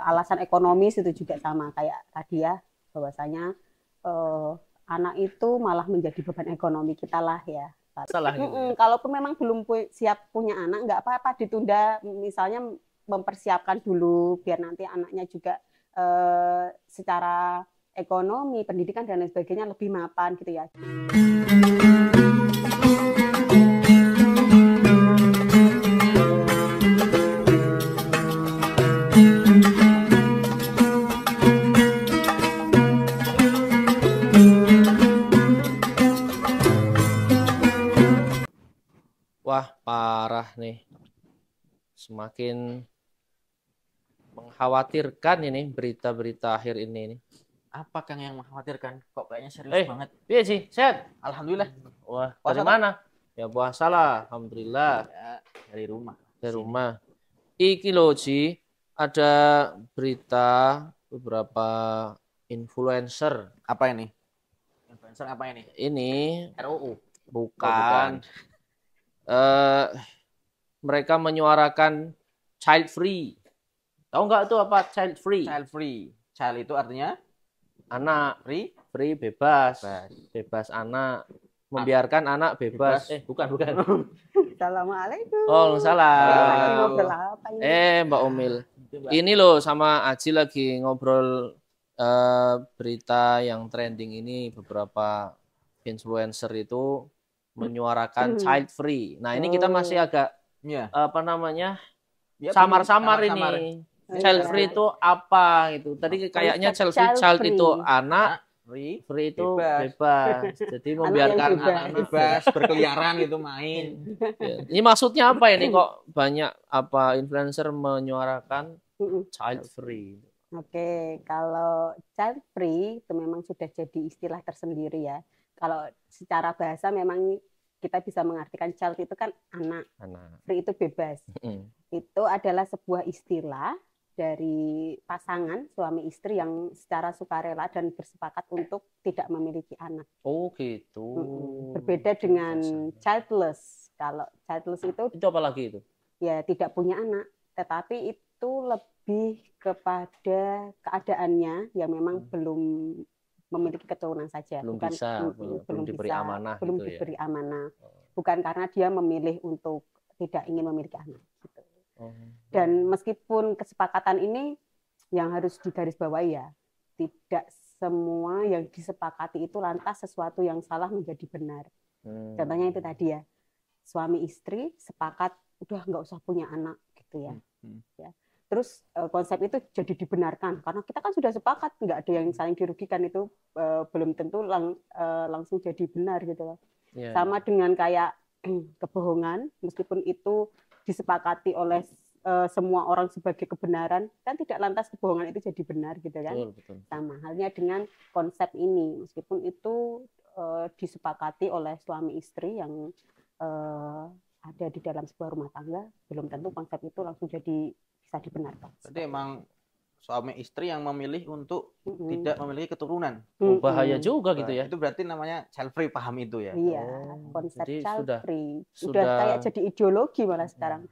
alasan ekonomis itu juga sama kayak tadi ya, bahwasanya anak itu malah menjadi beban ekonomi kita lah ya. Salah gitu. Kalaupun memang belum siap punya anak, nggak apa-apa ditunda, misalnya mempersiapkan dulu biar nanti anaknya juga secara ekonomi, pendidikan dan lain sebagainya lebih mapan gitu ya. Wah, parah nih. Semakin mengkhawatirkan ini berita-berita akhir ini nih. Apa Kang yang mengkhawatirkan? Kok kayaknya serius banget? Iya sih, sehat. Alhamdulillah. Wah, dari mana? Ya puasa lah, alhamdulillah. Ya, dari rumah. Dari rumah. Iki loh, Ji, ada berita beberapa influencer. Apa ini? Influencer apa ini? Ini RUU. bukan. Mereka menyuarakan child free. Tahu nggak tuh apa child free? Child free. Child itu artinya Anak. free, Free bebas. Bebas anak. Membiarkan anak bebas. Bukan. Assalamualaikum. Oh, salah. Ngobrol apa ini? Mbak Umil. Ini loh sama Aji lagi ngobrol berita yang trending ini, beberapa influencer itu menyuarakan child free. Nah, ini kita masih agak apa namanya? Samar-samar ini. Child free itu apa gitu. Tadi kayaknya child itu anak, free itu bebas. Jadi membiarkan anak bebas berkeliaran gitu main. Ini maksudnya apa ini kok banyak apa influencer menyuarakan child free? Oke, kalau child free itu memang sudah jadi istilah tersendiri ya. Kalau secara bahasa memang kita bisa mengartikan child itu kan anak. Free itu bebas. Itu adalah sebuah istilah dari pasangan suami istri yang secara sukarela dan bersepakat untuk tidak memiliki anak. Oh gitu. Berbeda dengan childless. Kalau childless itu apa lagi itu? Ya tidak punya anak, tetapi itu lebih kepada keadaannya yang memang belum memiliki keturunan saja. Belum diberi amanah. Belum diberi amanah. Bukan karena dia memilih untuk tidak ingin memiliki anak. Gitu. Dan meskipun kesepakatan ini yang harus digarisbawahi ya, tidak semua yang disepakati itu lantas sesuatu yang salah menjadi benar. Contohnya itu tadi ya, suami istri sepakat udah nggak usah punya anak gitu ya. Ya. Terus konsep itu jadi dibenarkan karena kita kan sudah sepakat nggak ada yang saling dirugikan, itu belum tentu langsung jadi benar gitu loh. Sama dengan kayak kebohongan, meskipun itu disepakati oleh semua orang sebagai kebenaran, kan tidak lantas kebohongan itu jadi benar gitu kan. Betul. Sama halnya dengan konsep ini, meskipun itu disepakati oleh suami istri yang ada di dalam sebuah rumah tangga, belum tentu konsep itu langsung jadi bisa dibenarkan. Jadi emang suami istri yang memilih untuk tidak memiliki keturunan. Bahaya juga gitu ya. Itu berarti namanya child free, paham itu ya? Iya, konsep child free. Sudah kayak jadi ideologi malah sekarang.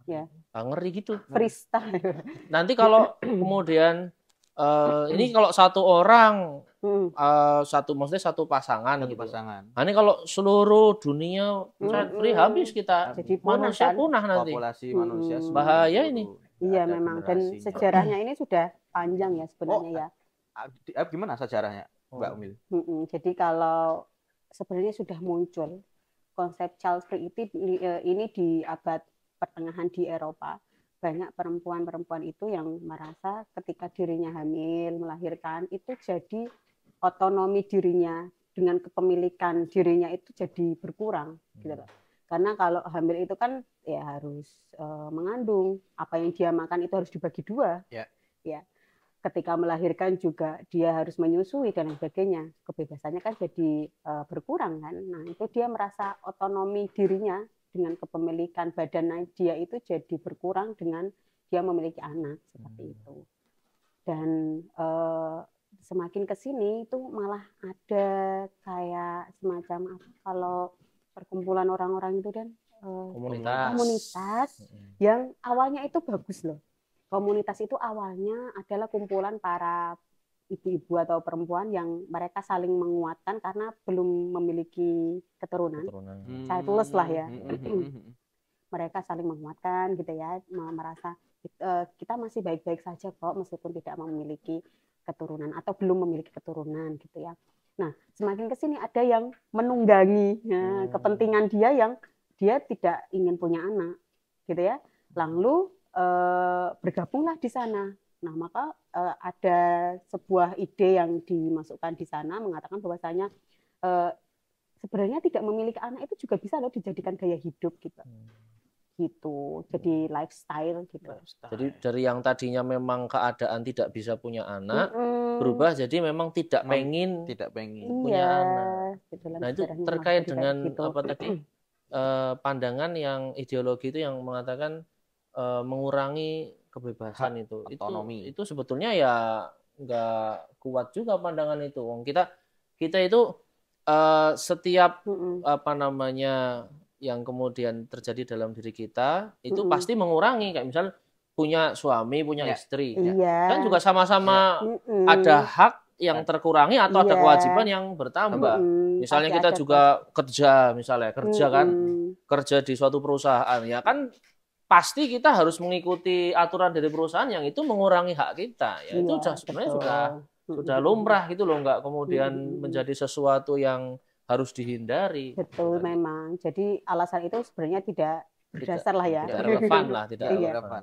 Ya. Ngeri gitu. Freestyle. Nanti kalau kemudian ini kalau satu orang maksudnya satu pasangan gitu. Nah, ini kalau seluruh dunia child free habis kita. Jadi manusia punah nanti. Populasi manusia bahaya ini. Iya memang, dan sejarahnya ini sudah panjang ya sebenarnya ya. Gimana sejarahnya, Mbak Umil? Jadi kalau sebenarnya sudah muncul konsep child free ini di abad pertengahan di Eropa, banyak perempuan-perempuan itu yang merasa ketika dirinya hamil, melahirkan, itu jadi otonomi dirinya dengan kepemilikan dirinya itu jadi berkurang gitu loh. Karena kalau hamil itu kan ya harus mengandung, apa yang dia makan itu harus dibagi dua. Ya. Ketika melahirkan juga dia harus menyusui dan sebagainya. Kebebasannya kan jadi berkurang kan. Nah, itu dia merasa otonomi dirinya dengan kepemilikan badan dia itu jadi berkurang dengan dia memiliki anak seperti itu. Dan semakin ke sini itu malah ada kayak semacam apa, kalau perkumpulan orang-orang itu dan komunitas yang awalnya itu bagus loh. komunitas itu awalnya adalah kumpulan para ibu-ibu atau perempuan yang mereka saling menguatkan karena belum memiliki keturunan. Childless lah ya. Mereka saling menguatkan gitu ya, merasa kita masih baik-baik saja kok meskipun tidak memiliki keturunan atau belum memiliki keturunan gitu ya. Nah, semakin ke sini ada yang menunggangi kepentingan dia yang dia tidak ingin punya anak gitu ya. Lalu bergabunglah di sana. Nah, maka ada sebuah ide yang dimasukkan di sana mengatakan bahwasanya sebenarnya tidak memiliki anak itu juga bisa loh dijadikan gaya hidup gitu. Gitu. Jadi lifestyle gitu. Jadi dari yang tadinya memang keadaan tidak bisa punya anak berubah jadi memang tidak pengen punya anak. Nah, itu terkait dengan gitu. Apa tadi pandangan yang ideologi itu yang mengatakan mengurangi kebebasan itu otonomi. Itu sebetulnya ya nggak kuat juga pandangan itu. Kita itu setiap apa namanya yang kemudian terjadi dalam diri kita itu pasti mengurangi, kayak misal punya suami, punya istri, kan juga sama-sama ada hak yang terkurangi atau ada kewajiban yang bertambah. Misalnya kita juga kerja kan, kerja di suatu perusahaan, ya kan pasti kita harus mengikuti aturan dari perusahaan yang itu mengurangi hak kita. Ya itu sebenarnya sudah lumrah gitu loh, nggak kemudian menjadi sesuatu yang harus dihindari. Betul memang. Jadi alasan itu sebenarnya tidak berdasar lah ya. Tidak relevan lah,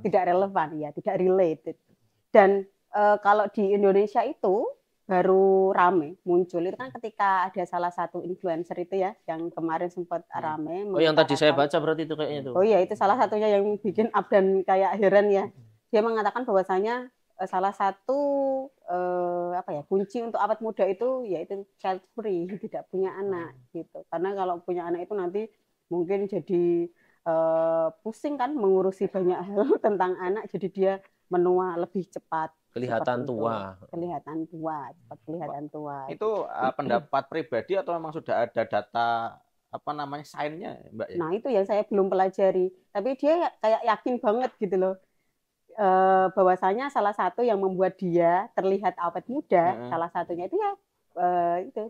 tidak relevan ya, tidak related. Dan kalau di Indonesia itu baru rame muncul itu kan ketika ada salah satu influencer itu ya yang kemarin sempat rame. Oh, yang tadi saya baca berarti itu kayaknya itu. Oh iya, itu salah satunya yang bikin up dan kayak heran ya. Dia mengatakan bahwasanya salah satu kunci untuk awet muda itu yaitu child free, tidak punya anak gitu. Karena kalau punya anak itu nanti mungkin jadi pusing kan mengurusi banyak hal tentang anak, jadi dia menua lebih cepat. Kelihatan tua. Kelihatan tua. Itu pendapat pribadi atau memang sudah ada data sainnya, Mbak? Nah, itu yang saya belum pelajari. Tapi dia kayak yakin banget gitu loh. Bahwasanya salah satu yang membuat dia terlihat awet muda, salah satunya itu ya itu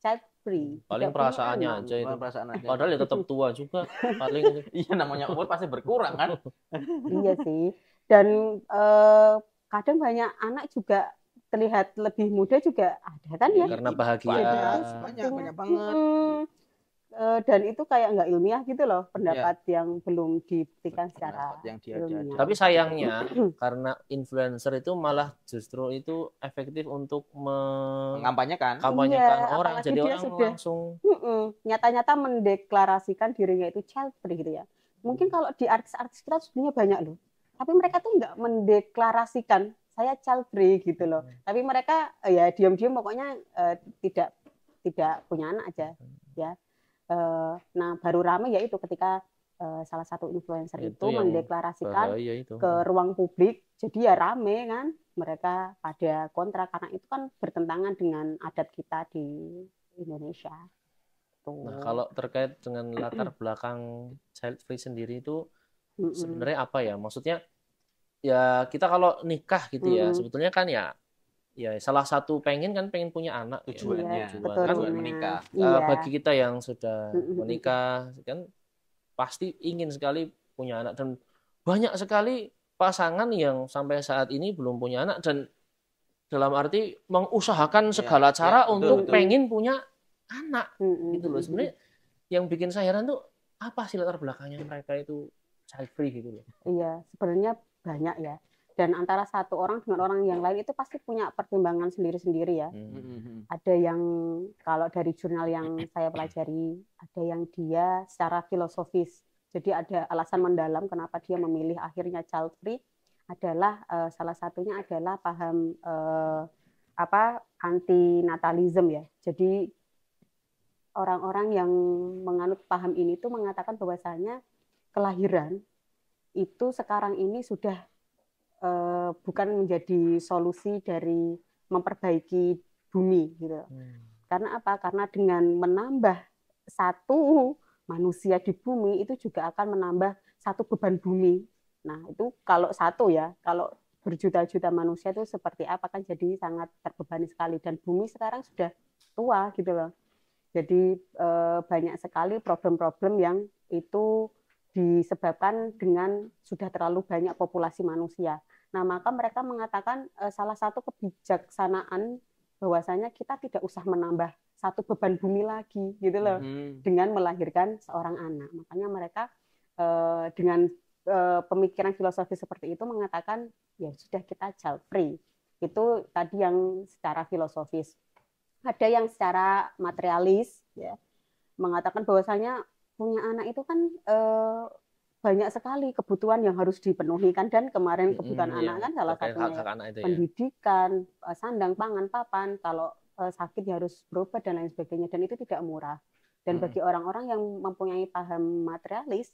child free. Paling perasaannya aja itu. Padahal ya tetap tua juga paling. Iya, namanya umur pasti berkurang kan. Iya sih. Dan kadang banyak anak juga terlihat lebih muda juga ada kan ya. Karena bahagia. Banyak banget. Dan itu kayak nggak ilmiah gitu loh, pendapat yang belum dibuktikan secara ilmiah. Tapi sayangnya karena influencer itu malah justru itu efektif untuk mengampanyekan orang, jadi orang langsung nyata-nyata mendeklarasikan dirinya itu child free gitu ya. Mungkin kalau di artis-artis kita sebenarnya banyak loh, tapi mereka tuh nggak mendeklarasikan saya child free gitu loh. Tapi mereka ya diam-diam pokoknya tidak punya anak aja ya. Nah, baru ramai yaitu ketika salah satu influencer itu mendeklarasikan ke ruang publik, jadi ya rame kan, mereka pada kontra karena itu kan bertentangan dengan adat kita di Indonesia. Tuh. Nah, kalau terkait dengan latar belakang child free sendiri itu sebenarnya apa ya? Maksudnya ya kita kalau nikah gitu ya, sebetulnya kan ya salah satu pengen punya anak, tujuan menikah. Bagi kita yang sudah menikah kan pasti ingin sekali punya anak, dan banyak sekali pasangan yang sampai saat ini belum punya anak dan dalam arti mengusahakan segala cara untuk pengen punya anak gitu loh. Sebenarnya yang bikin saya heran tuh apa sih latar belakangnya mereka itu child free gitu loh. Iya, sebenarnya banyak ya. Dan antara satu orang dengan orang yang lain itu pasti punya pertimbangan sendiri-sendiri ya. Ada yang kalau dari jurnal yang saya pelajari, ada yang dia secara filosofis. Jadi ada alasan mendalam kenapa dia memilih akhirnya child free adalah salah satunya adalah paham antinatalism ya. Jadi orang-orang yang menganut paham ini tuh mengatakan bahwasanya kelahiran itu sekarang ini sudah bukan menjadi solusi dari memperbaiki bumi gitu. Karena apa? Karena dengan menambah satu manusia di bumi itu juga akan menambah satu beban bumi Nah, itu kalau satu ya, kalau berjuta-juta manusia itu seperti apa kan jadi sangat terbebani sekali dan bumi sekarang sudah tua gitu loh. Jadi banyak sekali problem-problem yang itu disebabkan dengan sudah terlalu banyak populasi manusia. Nah, maka mereka mengatakan salah satu kebijaksanaan bahwasanya kita tidak usah menambah satu beban bumi lagi gitu loh dengan melahirkan seorang anak. Makanya mereka dengan pemikiran filosofi seperti itu mengatakan ya sudah kita child free. Itu tadi yang secara filosofis. Ada yang secara materialis ya mengatakan bahwasanya punya anak itu kan banyak sekali kebutuhan yang harus dipenuhi kan, dan kemarin kebutuhan anak kan salah satunya ya, pendidikan, sandang, pangan, papan, kalau sakit ya harus berobat dan lain sebagainya, dan itu tidak murah. Dan bagi orang-orang yang mempunyai paham materialis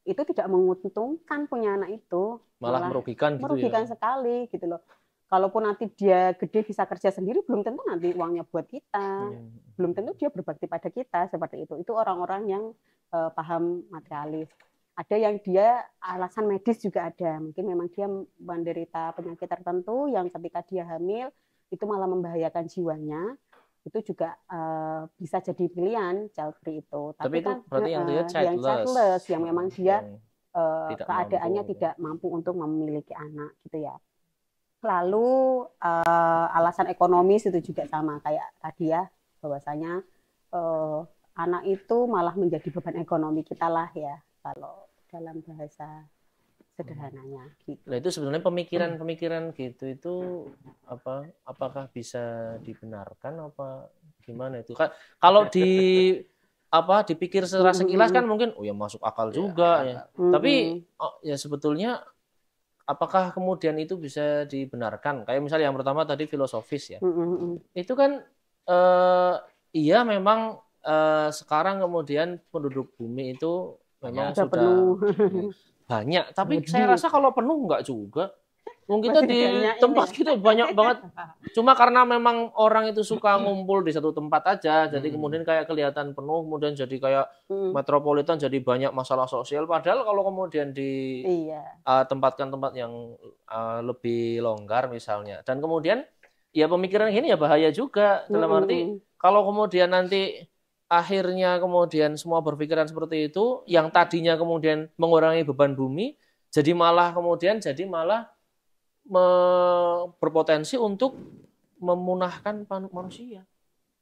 itu tidak menguntungkan punya anak itu, malah merugikan gitu ya. Sekali gitu loh. Kalaupun nanti dia gede bisa kerja sendiri, belum tentu nanti uangnya buat kita, belum tentu dia berbakti pada kita seperti itu. Itu orang-orang yang paham materialis. Ada yang dia alasan medis juga ada, mungkin memang dia menderita penyakit tertentu yang ketika dia hamil itu malah membahayakan jiwanya. Itu juga bisa jadi pilihan child free itu. Tapi itu kan berarti yang dia childless, yang memang dia keadaannya mampu. tidak mampu untuk memiliki anak gitu ya. Lalu alasan ekonomis itu juga sama kayak tadi ya, bahwasanya anak itu malah menjadi beban ekonomi kita lah ya kalau dalam bahasa sederhananya gitu. Nah, itu sebenarnya pemikiran gitu itu apakah bisa dibenarkan apa gimana itu kan? Kalau dipikir secara sekilas kan mungkin ya masuk akal juga ya. Tapi ya sebetulnya apakah kemudian itu bisa dibenarkan? Kayak misalnya yang pertama tadi filosofis ya. Itu kan iya memang sekarang kemudian penduduk bumi itu memang sudah penuh. Banyak, tapi saya rasa kalau penuh enggak juga. Mungkin kita di tempat kita banyak banget. Cuma karena memang orang itu suka ngumpul di satu tempat aja, jadi kemudian kayak kelihatan penuh, kemudian jadi kayak metropolitan, jadi banyak masalah sosial. Padahal kalau kemudian di tempatkan tempat yang lebih longgar misalnya, dan kemudian ya pemikiran gini ya bahaya juga dalam arti kalau kemudian nanti akhirnya kemudian semua berpikiran seperti itu, yang tadinya kemudian mengurangi beban bumi, jadi malah berpotensi untuk memunahkan manusia.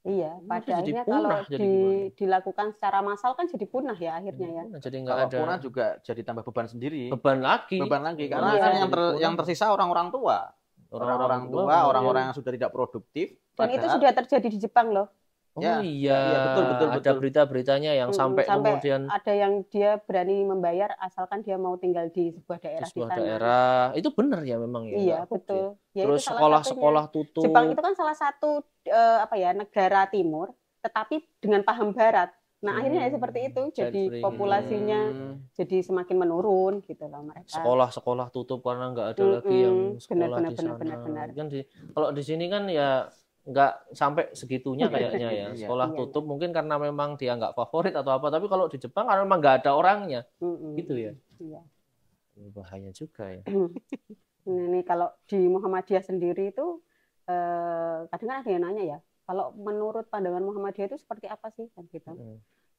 Iya, pada akhirnya kalau dilakukan secara massal kan jadi punah ya akhirnya ya. Jadi nggak ada. Punah juga jadi tambah beban sendiri. Beban lagi. Karena yang tersisa orang-orang tua. Orang-orang tua, orang-orang yang sudah tidak produktif. Dan itu sudah terjadi di Jepang loh. Oh iya, betul. Ada berita-beritanya yang sampai kemudian ada yang dia berani membayar asalkan dia mau tinggal di sebuah daerah di sana. Itu benar ya memang ya. Iya, betul. Ya, terus sekolah-sekolah tutup. Jepang itu kan salah satu negara timur tetapi dengan paham barat. Nah, akhirnya seperti itu, jadi populasinya jadi semakin menurun gitu loh mereka. Sekolah-sekolah tutup karena nggak ada lagi yang sekolah di sana. Benar. Kan kalau di sini kan ya nggak sampai segitunya kayaknya ya. Sekolah tutup mungkin karena memang dia nggak favorit atau apa, tapi kalau di Jepang karena memang nggak ada orangnya gitu ya. Iya. Bahaya juga ya. Ini kalau di Muhammadiyah sendiri itu kadang ada yang nanya ya, kalau menurut pandangan Muhammadiyah itu seperti apa sih kan gitu.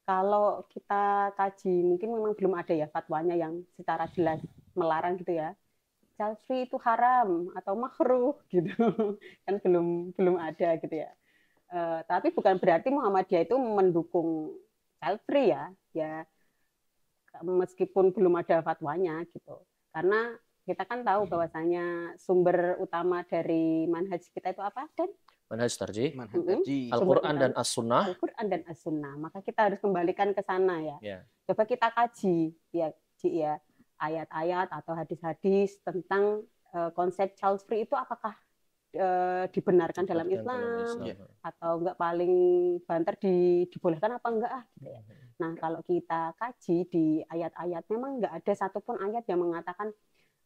Kalau kita kaji mungkin memang belum ada ya fatwanya yang secara jelas melarang gitu ya. Child free itu haram atau makruh gitu kan belum ada gitu ya. Tapi bukan berarti Muhammadiyah itu mendukung child free ya meskipun belum ada fatwanya gitu, karena kita kan tahu bahwasanya sumber utama dari manhaj kita itu apa, dan manhaj tarjih, Al-Quran dan As-Sunnah. Al-Quran dan As-Sunnah, maka kita harus kembalikan ke sana ya. Coba kita kaji ya ayat-ayat atau hadis-hadis tentang konsep child free itu apakah dibenarkan dalam Islam atau enggak, paling banter dibolehkan apa enggak gitu ya. Nah, kalau kita kaji di ayat-ayat memang enggak ada satupun ayat yang mengatakan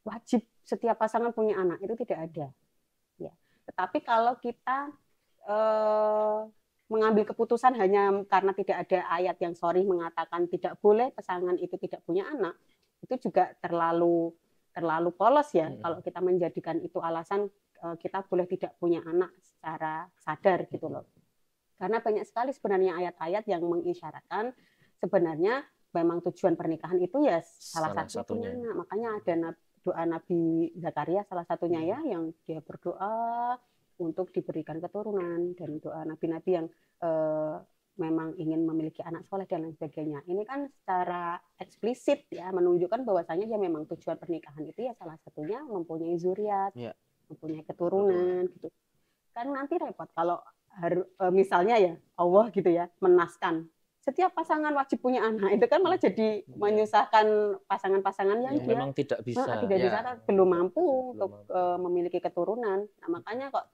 wajib setiap pasangan punya anak, itu tidak ada. Ya. Tetapi kalau kita mengambil keputusan hanya karena tidak ada ayat yang sharih mengatakan tidak boleh pasangan itu tidak punya anak, itu juga terlalu terlalu polos ya kalau kita menjadikan itu alasan kita boleh tidak punya anak secara sadar gitu loh. Karena banyak sekali sebenarnya ayat-ayat yang mengisyaratkan sebenarnya memang tujuan pernikahan itu ya salah satunya anak. Makanya ada doa Nabi Zakaria salah satunya ya, yang dia berdoa untuk diberikan keturunan, dan doa nabi-nabi yang memang ingin memiliki anak soleh dan lain sebagainya. Ini kan secara eksplisit ya menunjukkan bahwasanya ya memang tujuan pernikahan itu ya salah satunya mempunyai zuriat, mempunyai keturunan gitu. Kan nanti repot kalau misalnya ya Allah gitu ya menaskan setiap pasangan wajib punya anak, itu kan malah jadi menyusahkan pasangan-pasangan yang dia memang tidak bisa, belum mampu untuk memiliki keturunan. Nah, makanya kok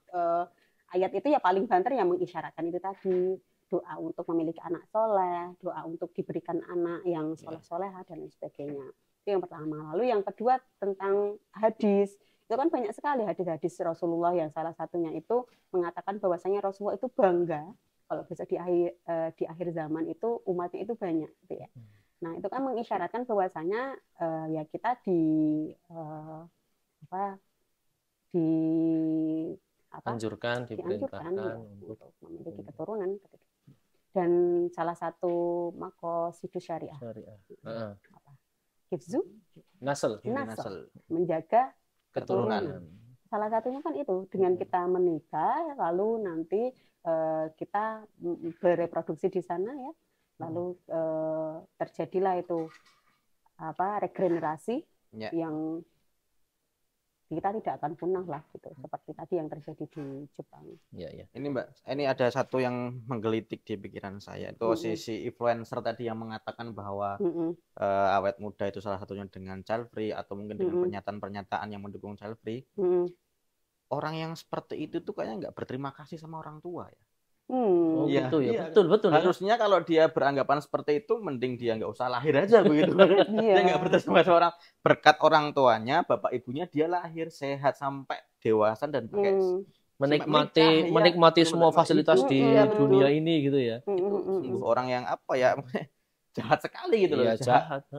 ayat itu ya paling banter yang mengisyaratkan itu tadi, doa untuk memiliki anak soleh, doa untuk diberikan anak yang soleh-soleha dan lain sebagainya. Itu yang pertama. Lalu yang kedua tentang hadis. Itu kan banyak sekali hadis-hadis Rasulullah yang salah satunya itu mengatakan bahwasanya Rasulullah itu bangga kalau besok di akhir zaman itu umatnya itu banyak gitu ya. Nah, itu kan mengisyaratkan bahwasanya ya kita dianjurkan ya, untuk memiliki keturunan. Dan salah satu maqasidus syariah. Hifzu nasl, menjaga keturunan. Salah satunya kan itu dengan kita menikah, lalu nanti kita bereproduksi di sana ya, lalu terjadilah itu regenerasi yang kita tidak akan punah lah gitu, seperti tadi yang terjadi di Jepang. Ya. Ini Mbak, ini ada satu yang menggelitik di pikiran saya, itu sisi influencer tadi yang mengatakan bahwa awet muda itu salah satunya dengan child free atau mungkin dengan pernyataan-pernyataan yang mendukung child free. Orang yang seperti itu tuh kayaknya nggak berterima kasih sama orang tua ya. Gitu ya, betul. Harusnya kalau dia beranggapan seperti itu, mending dia nggak usah lahir aja begitu. Dia nggak berterima kasih orang, berkat orang tuanya, bapak ibunya dia lahir sehat sampai dewasa dan pakai menikmati semua fasilitas di dunia ini gitu ya. Itu orang yang jahat sekali gitu loh.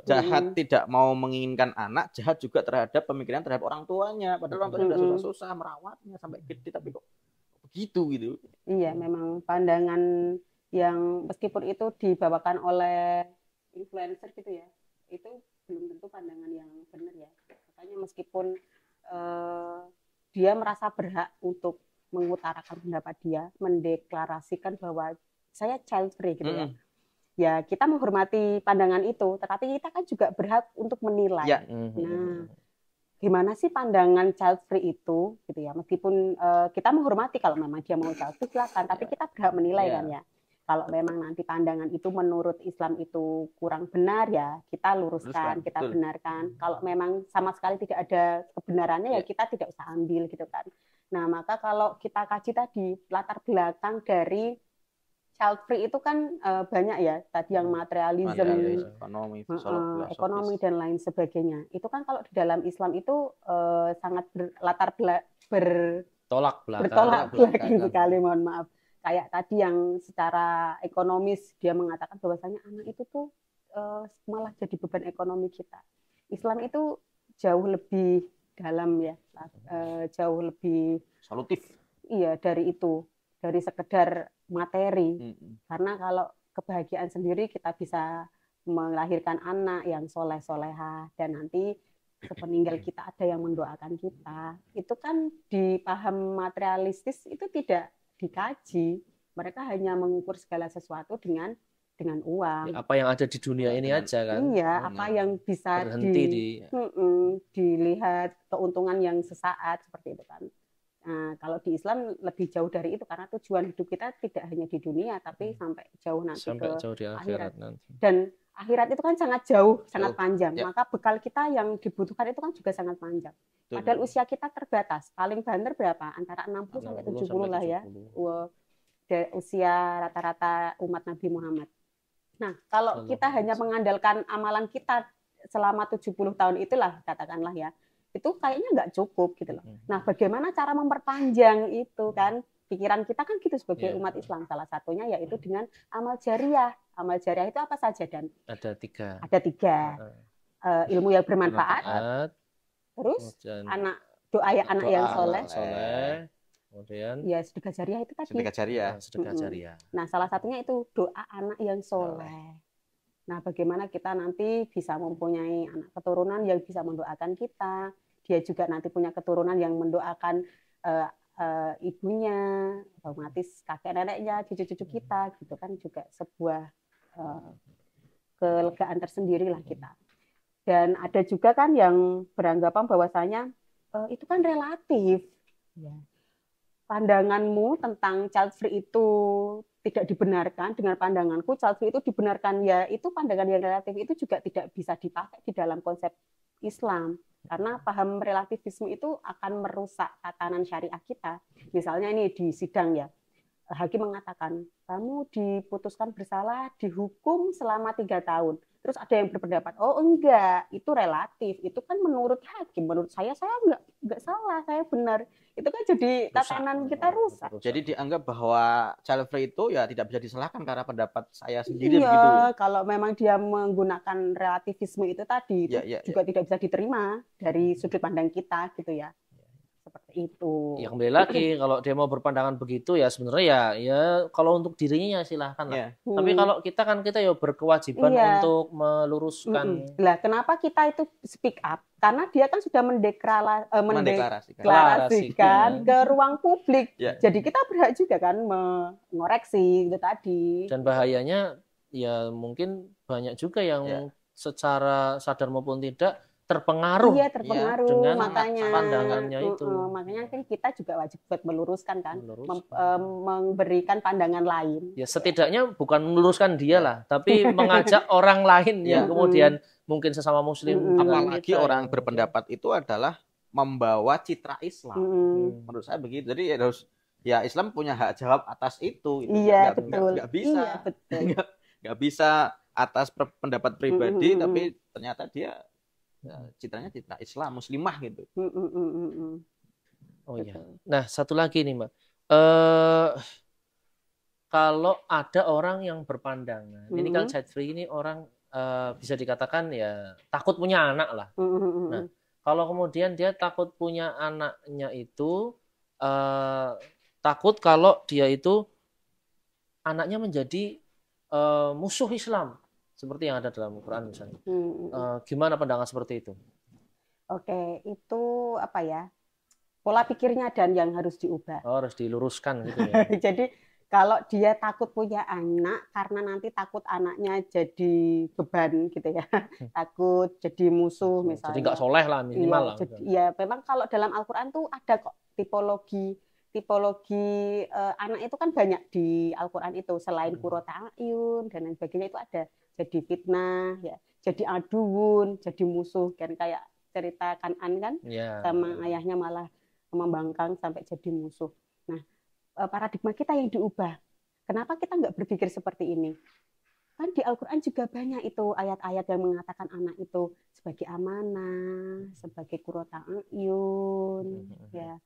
Jahat tidak mau menginginkan anak, jahat juga terhadap pemikiran terhadap orang tuanya. Padahal orang tuanya sudah susah-susah merawatnya sampai gede, tapi kok begitu gitu. Iya, memang pandangan yang meskipun itu dibawakan oleh influencer gitu ya, itu belum tentu pandangan yang benar ya. Makanya meskipun dia merasa berhak untuk mengutarakan pendapat dia, mendeklarasikan bahwa saya child free gitu ya. Ya, kita menghormati pandangan itu, tetapi kita kan juga berhak untuk menilai. Nah, gimana sih pandangan child free itu gitu ya, meskipun kita menghormati kalau memang dia mau child free silakan, tapi kita berhak menilai kan ya. Kalau memang nanti pandangan itu menurut Islam itu kurang benar ya kita luruskan, kita benarkan. Kalau memang sama sekali tidak ada kebenarannya ya kita tidak usah ambil gitu kan. Nah, maka kalau kita kaji tadi latar belakang dari child free itu kan banyak ya, tadi yang materialisme, ekonomi dan lain sebagainya. Itu kan kalau di dalam Islam itu sangat bertolak belakang sekali, mohon maaf. Kayak tadi yang secara ekonomis dia mengatakan bahwasanya anak itu tuh malah jadi beban ekonomi kita. Islam itu jauh lebih dalam ya, jauh lebih solutif. Iya, dari itu. Dari sekedar materi. Karena kalau kebahagiaan sendiri kita bisa melahirkan anak yang soleh-soleha dan nanti sepeninggal kita ada yang mendoakan kita. Itu kan di paham materialistis itu tidak dikaji. Mereka hanya mengukur segala sesuatu dengan uang. Apa yang ada di dunia ini aja kan. Iya, apa yang bisa dilihat keuntungan yang sesaat seperti itu kan. Nah, kalau di Islam lebih jauh dari itu karena tujuan hidup kita tidak hanya di dunia tapi sampai jauh nanti jauh di akhirat nanti. Dan akhirat itu kan sangat jauh, sangat panjang. Maka bekal kita yang dibutuhkan itu kan juga sangat panjang. Padahal usia kita terbatas. Paling banter berapa? Antara 60 sampai 70 lah ya. Usia rata-rata umat Nabi Muhammad. Nah, kalau kita hanya mengandalkan amalan kita selama 70 tahun itulah katakanlah ya, itu kayaknya nggak cukup gitu loh. Nah, bagaimana cara memperpanjang itu kan? Pikiran kita kan gitu sebagai umat Islam. Salah satunya yaitu dengan amal jariah. Amal jariah itu apa saja dan? Ada tiga. Ilmu yang bermanfaat, Terus Kemudian doa ya anak yang soleh. Kemudian ya sedekah jariah itu tadi. Sedekah jariah. Sedekah jariah. Nah, salah satunya itu doa anak yang soleh. Nah, bagaimana kita nanti bisa mempunyai anak keturunan yang bisa mendoakan kita. Dia juga nanti punya keturunan yang mendoakan ibunya, otomatis kakek neneknya, cucu-cucu kita, gitu kan juga sebuah kelegaan tersendiri lah kita. Dan ada juga kan yang beranggapan bahwasanya itu kan relatif. Ya. Pandanganmu tentang child free itu tidak dibenarkan, dengan pandanganku child free itu dibenarkan, ya itu pandangan yang relatif itu juga tidak bisa dipakai di dalam konsep Islam, karena paham relativisme itu akan merusak tatanan syariah kita. Misalnya ini di sidang ya, hakim mengatakan kamu diputuskan bersalah, dihukum selama 3 tahun. Terus ada yang berpendapat, oh enggak, itu relatif, itu kan menurut hakim, menurut saya enggak salah, saya benar. Itu kan jadi tatanan kita rusak. Jadi dianggap bahwa child free itu ya tidak bisa disalahkan karena pendapat saya sendiri iya, begitu ya. Kalau memang dia menggunakan relativisme itu tadi, itu juga tidak bisa diterima dari sudut pandang kita gitu ya. Seperti itu. Ya kembali lagi kalau dia mau berpandangan begitu ya sebenarnya ya kalau untuk dirinya silahkan lah. Tapi kalau kita ya berkewajiban untuk meluruskan. Lah kenapa kita itu speak up? Karena dia kan sudah mendeklarasikan ke ruang publik. Jadi kita berhak juga kan mengoreksi itu tadi. Dan bahayanya ya mungkin banyak juga yang secara sadar maupun tidak terpengaruh, dengan makanya pandangannya itu. Makanya kan kita juga wajib buat meluruskan kan, memberikan pandangan lain. Ya setidaknya bukan meluruskan dia lah, tapi mengajak orang lain yang kemudian mungkin sesama muslim. Apalagi orang berpendapat itu adalah membawa citra Islam. Menurut saya begitu. Jadi ya Islam punya hak jawab atas itu. Iya, betul. Nggak bisa. Iya, betul. Nggak bisa atas pendapat pribadi, tapi ternyata dia citranya citra Islam muslimah gitu. Oh iya. Nah satu lagi nih Mbak, kalau ada orang yang berpandangan, ini kan child free ini orang bisa dikatakan ya takut punya anak lah. Nah kalau kemudian dia takut punya anaknya itu takut kalau dia itu anaknya menjadi musuh Islam. Seperti yang ada dalam Quran misalnya. Gimana pandangan seperti itu? Oke, itu apa ya? Pola pikirnya dan yang harus diubah. Oh, harus diluruskan gitu ya. Jadi kalau dia takut punya anak karena nanti takut anaknya jadi beban gitu ya. Takut jadi musuh misalnya. Jadi nggak soleh lah minimal lah. Iya, memang kalau dalam Al-Quran tuh ada kok tipologi anak itu kan banyak di Al-Quran itu, selain qurrata a'yun dan lain sebagainya itu ada. Jadi fitnah, ya, jadi aduun, jadi musuh, kan kayak cerita Kan'an kan, sama ayahnya malah membangkang sampai jadi musuh. Nah, paradigma kita yang diubah. Kenapa kita nggak berpikir seperti ini? Kan di Al-Quran juga banyak itu ayat-ayat yang mengatakan anak itu sebagai amanah, sebagai qurrata a'yun, ya.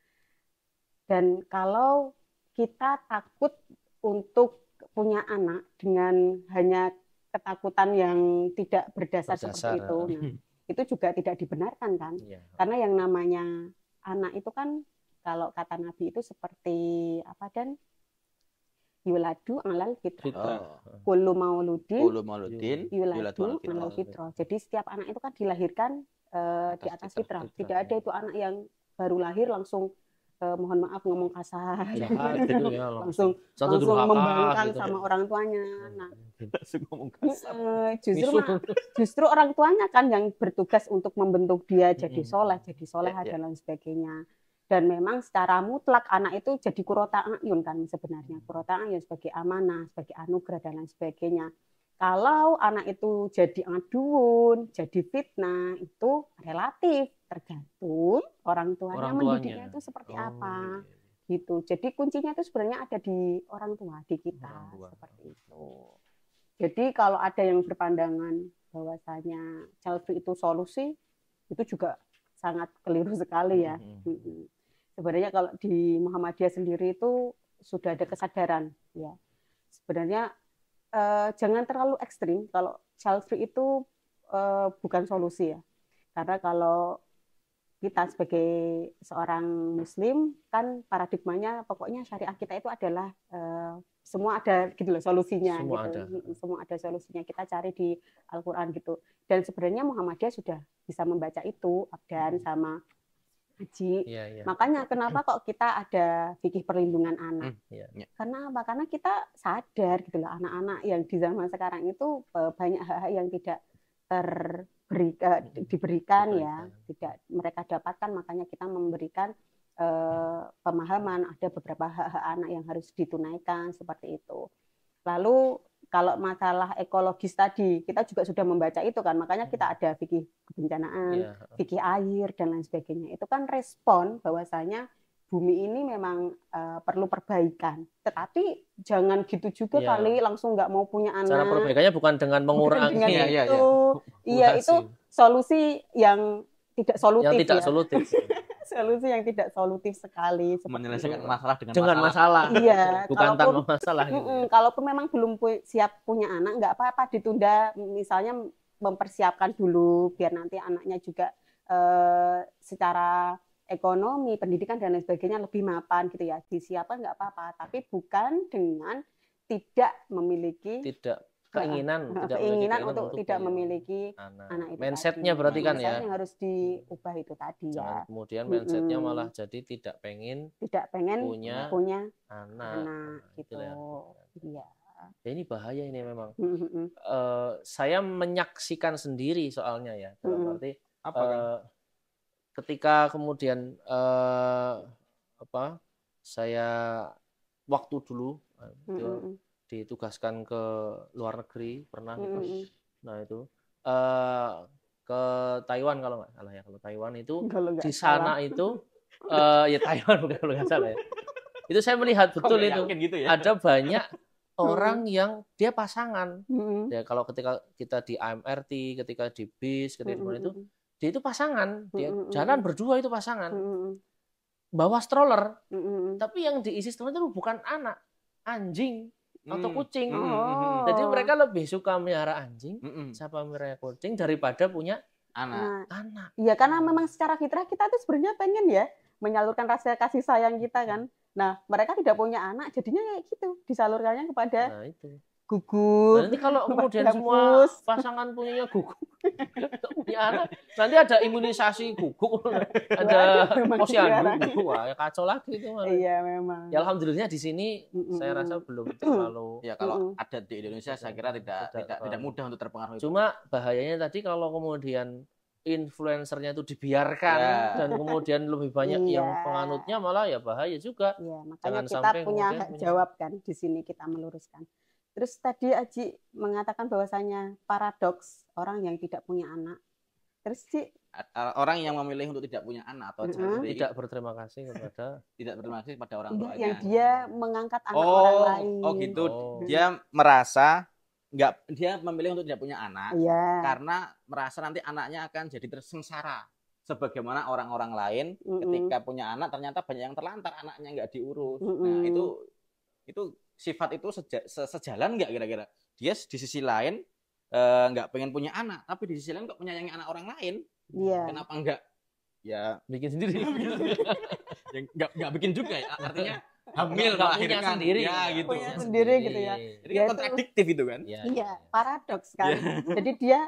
Dan kalau kita takut untuk punya anak dengan hanya ketakutan yang tidak berdasar seperti itu, nah, itu juga tidak dibenarkan kan? Karena yang namanya anak itu kan kalau kata Nabi itu seperti apa, dan yuladu alal fitrah. Kullu mauludin yuladu alal fitrah. Jadi setiap anak itu kan dilahirkan di atas fitrah. Tidak ada itu anak yang baru lahir langsung mohon maaf ngomong kasar, gitu ya, langsung membangkang gitu, sama orang tuanya. Nah, justru orang tuanya kan yang bertugas untuk membentuk dia jadi soleh dan lain sebagainya. Dan memang secara mutlak anak itu jadi qurrata a'yun kan sebenarnya, qurrata a'yun sebagai amanah, sebagai anugerah dan lain sebagainya. Kalau anak itu jadi aduun, jadi fitnah, itu relatif, tergantung orang tuanya mendidiknya itu seperti apa. Gitu. Jadi kuncinya itu sebenarnya ada di orang tua, di kita, seperti itu. Jadi kalau ada yang berpandangan bahwasanya child free itu solusi, itu juga sangat keliru sekali ya. Sebenarnya kalau di Muhammadiyah sendiri itu sudah ada kesadaran ya. Sebenarnya jangan terlalu ekstrim kalau child free itu bukan solusi ya. Karena kalau kita sebagai seorang muslim kan paradigmanya pokoknya syariah kita itu adalah semua ada gitu loh solusinya Semua gitu. ada. Semua ada solusinya, kita cari di Al-Qur'an gitu. Dan sebenarnya Muhammadiyah sudah bisa membaca itu, Abdan sama Haji. Iya. Makanya kenapa kok kita ada fikih perlindungan anak? Iya. Karena apa? Karena kita sadar gitu loh, anak-anak yang di zaman sekarang itu banyak hak-hak yang tidak diberikan ya, tidak mereka dapatkan, makanya kita memberikan pemahaman ada beberapa hak-hak anak yang harus ditunaikan seperti itu. Lalu kalau masalah ekologis tadi kita juga sudah membaca itu kan, makanya kita ada fikih kebencanaan, fikih air dan lain sebagainya. Itu kan respon bahwasanya bumi ini memang perlu perbaikan, tetapi jangan gitu juga kali langsung nggak mau punya anak. Cara perbaikannya bukan dengan mengurangi. Iya, itu solusi yang tidak solutif. Yang tidak solutif. Solusi yang tidak solutif sekali. Menyelesaikan masalah dengan masalah. Iya. Bukan tanpa masalah. Gitu. Kalaupun memang belum siap punya anak, nggak apa-apa ditunda. Misalnya mempersiapkan dulu biar nanti anaknya juga secara ekonomi, pendidikan dan lain sebagainya lebih mapan gitu ya. Disiapkan nggak apa-apa, tapi bukan dengan tidak memiliki keinginan untuk tidak memiliki anak itu. Mindsetnya berarti kan ya. Mindsetnya harus diubah itu tadi. Jangan kemudian mindsetnya malah jadi tidak pengen punya anak gitu. Iya. Ya, ini bahaya ini memang. Saya menyaksikan sendiri soalnya ya. Dalam arti ketika kemudian saya waktu dulu ditugaskan ke luar negeri pernah gitu. Nah itu ke Taiwan kalau nggak salah ya. Kalau Taiwan itu di sana itu ya Taiwan bukan kalau nggak salah ya. Itu saya melihat betul itu gitu ya? Ada banyak orang yang dia pasangan. Ya kalau ketika kita di AMRT, ketika di bis, ketika di itu dia itu pasangan, dia jalan berdua itu pasangan, bawa stroller, tapi yang diisi stroller itu bukan anak, anjing atau kucing. Jadi mereka lebih suka melihara anjing, siapa melihara kucing daripada punya anak. Iya, karena memang secara fitrah kita tuh sebenarnya pengen ya menyalurkan rasa kasih sayang kita kan. Nah, mereka tidak punya anak, jadinya kayak gitu, disalurkannya kepada gugup. Nanti kalau kemudian semua pasangan punya gugup, punya anak, nanti ada imunisasi gugup, ada posyandu, wah kacau lagi itu. Iya memang. Ya alhamdulillah di sini saya rasa belum terlalu. Ya kalau ada di Indonesia saya kira tidak mudah untuk terpengaruh. Cuma bahayanya tadi kalau kemudian influencernya itu dibiarkan dan kemudian lebih banyak yang penganutnya, malah ya bahaya juga. Iya, makanya kita punya hak jawab kan di sini, kita meluruskan. Terus tadi Aji mengatakan bahwasanya paradoks orang yang tidak punya anak. Terus orang yang memilih untuk tidak punya anak atau tidak berterima kasih kepada orang tuanya. Yang dia mengangkat anak orang lain. Oh gitu. Dia merasa dia memilih untuk tidak punya anak karena merasa nanti anaknya akan jadi tersengsara sebagaimana orang-orang lain ketika punya anak ternyata banyak yang terlantar, anaknya nggak diurus. Nah itu sifat itu sejalan nggak kira-kira? Dia di sisi lain nggak pengen punya anak, tapi di sisi lain kok menyayangi anak orang lain. Kenapa nggak ya bikin sendiri? Ya, nggak bikin juga ya, artinya hamil melahirkan sendiri ya gitu. Punya sendiri gitu ya. Jadi kan kontradiktif itu kan? Iya, paradoks kan. Jadi dia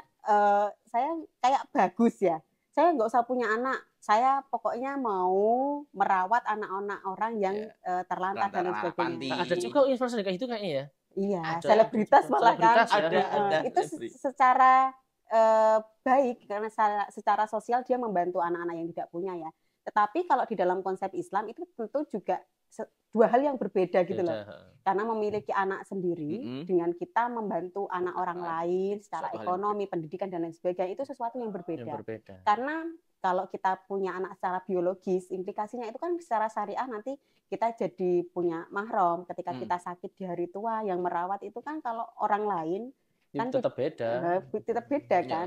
saya kayak bagus ya. Saya nggak usah punya anak. Saya pokoknya mau merawat anak-anak orang yang terlantar dan lain sebagainya. Ada juga influencer kayak itu kayaknya ya. Iya, selebritas malah kan. Ada. Itu secara baik karena secara sosial dia membantu anak-anak yang tidak punya ya. Tetapi kalau di dalam konsep Islam itu tentu juga dua hal yang berbeda gitu loh. Karena memiliki anak sendiri dengan kita membantu anak orang lain secara ekonomi, pendidikan dan lain sebagainya itu sesuatu yang berbeda. Karena kalau kita punya anak secara biologis, implikasinya itu kan secara syariah nanti kita jadi punya mahram ketika kita sakit di hari tua, yang merawat itu kan kalau orang lain kan tetap beda. Tetap beda kan,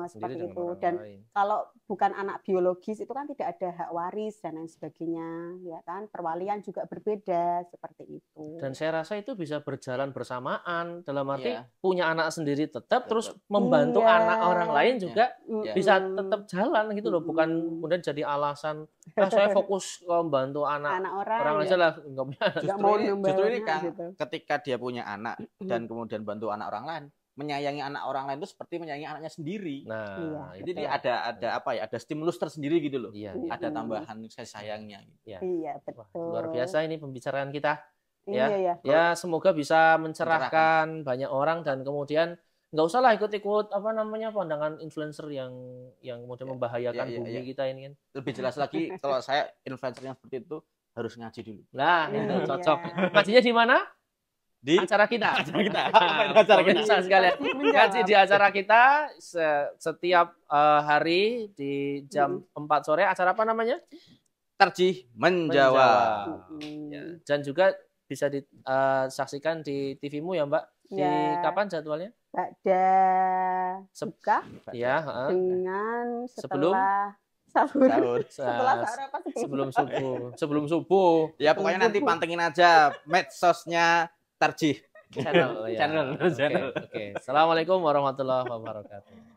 seperti itu. Dan kalau bukan anak biologis itu kan tidak ada hak waris dan lain sebagainya, ya kan. Perwalian juga berbeda seperti itu. Dan saya rasa itu bisa berjalan bersamaan, dalam arti punya anak sendiri tetap terus membantu anak orang lain juga bisa tetap jalan gitu loh, bukan kemudian jadi alasan saya fokus membantu anak orang aja lah, justru ini kan gitu. Ketika dia punya anak dan kemudian bantu anak orang lain, menyayangi anak orang lain itu seperti menyayangi anaknya sendiri. Nah, jadi ada apa ya? Ada stimulus tersendiri gitu loh. Ada tambahan kasih sayangnya. Iya, betul. Wah, luar biasa ini pembicaraan kita. Ya, semoga bisa mencerahkan banyak orang dan kemudian nggak usah lah ikut-ikut pandangan influencer yang kemudian membahayakan bumi kita ini kan. Lebih jelas lagi kalau saya influencer yang seperti itu harus ngaji dulu. Nah, itu cocok. Ngajinya di mana? Di acara kita. Acara kita sekali. Ngaji di acara kita setiap hari di jam 4 sore. Acara apa namanya? Tarjih menjawab. Ya, dan juga bisa disaksikan di TV-mu ya, Mbak. Di kapan jadwalnya? Ada buka. Ya, dengan setelah sahur. Sebelum subuh. Ya pokoknya nanti pantengin aja medsosnya Tarjih channel. Oke. Assalamualaikum warahmatullahi wabarakatuh.